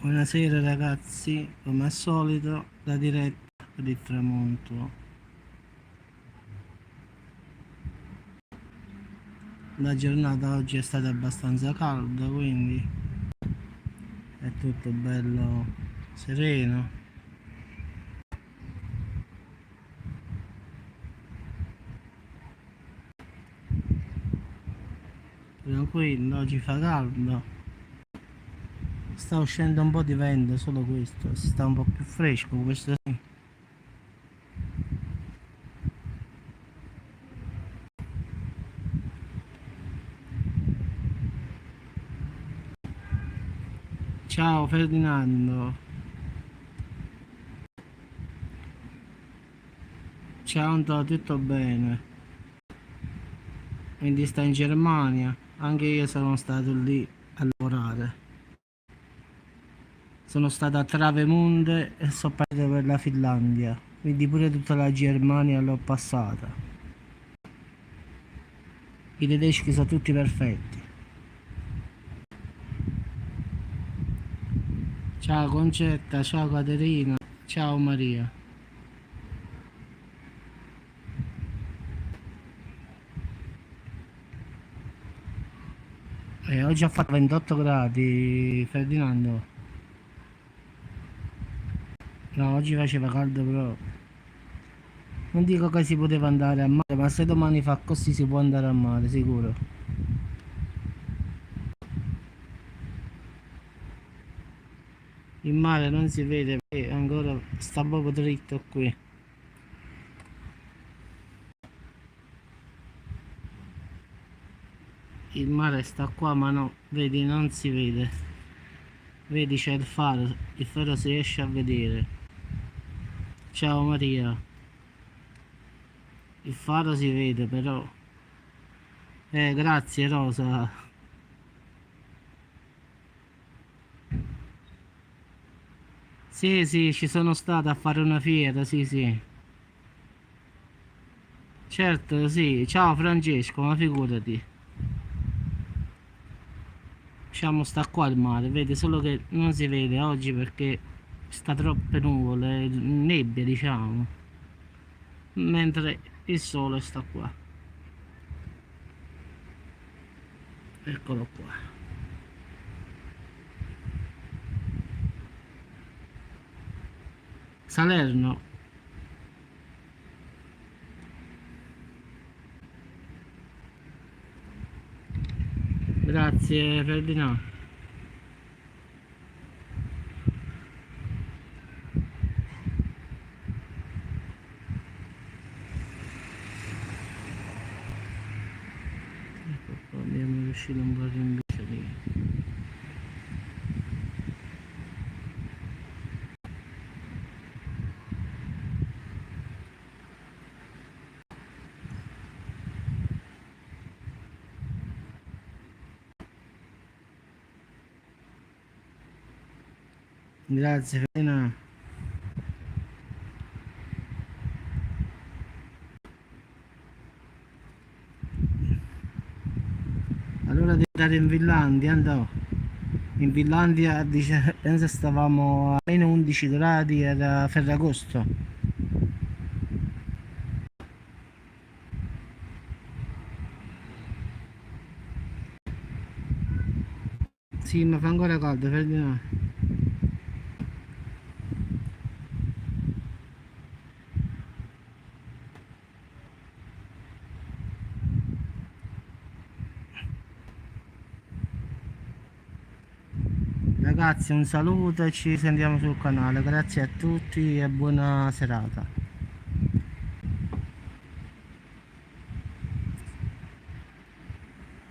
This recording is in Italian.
Buonasera ragazzi, come al solito la diretta del tramonto. La giornata oggi è stata abbastanza calda, quindi è tutto bello sereno. Tranquillo, oggi fa caldo. Sta uscendo un po' di vento, solo questo, si sta un po' più fresco questo sì. Ciao Ferdinando. Ciao Antonio, tutto bene? Quindi sta in Germania, anche io sono stato lì a lavorare. Sono stato a Travemünde e sono partito per la Finlandia, quindi pure tutta la Germania l'ho passata. I tedeschi sono tutti perfetti. Ciao Concetta, ciao Caterina, ciao Maria. Oggi ha fatto 28 gradi, Ferdinando. No, oggi faceva caldo proprio. Non dico che si poteva andare a mare, ma se domani fa così si può andare a mare, sicuro. Il mare non si vede, ancora sta proprio dritto qui. Il mare sta qua, ma no, vedi, non si vede. Vedi, c'è il faro si riesce a vedere. Ciao Maria. Il faro si vede però. Grazie Rosa. Sì, sì, ci sono stato a fare una fiera, sì, sì. Certo, sì. Ciao Francesco, ma figurati. Diciamo sta qua il mare, vede, solo che non si vede oggi perché sta troppe nuvole, nebbia diciamo. Mentre il sole sta qua. Eccolo qua. Salerno. Grazie Ferdinando. Ecco qua, abbiamo riuscito un po' a rinvigorire. Grazie Ferdinando. Allora devi andare in Finlandia, andò. In Finlandia pensa stavamo a meno 11 gradi, era Ferragosto. Sì, ma fa ancora caldo, Ferdinando. Ragazzi, un saluto e ci sentiamo sul canale. Grazie a tutti e buona serata.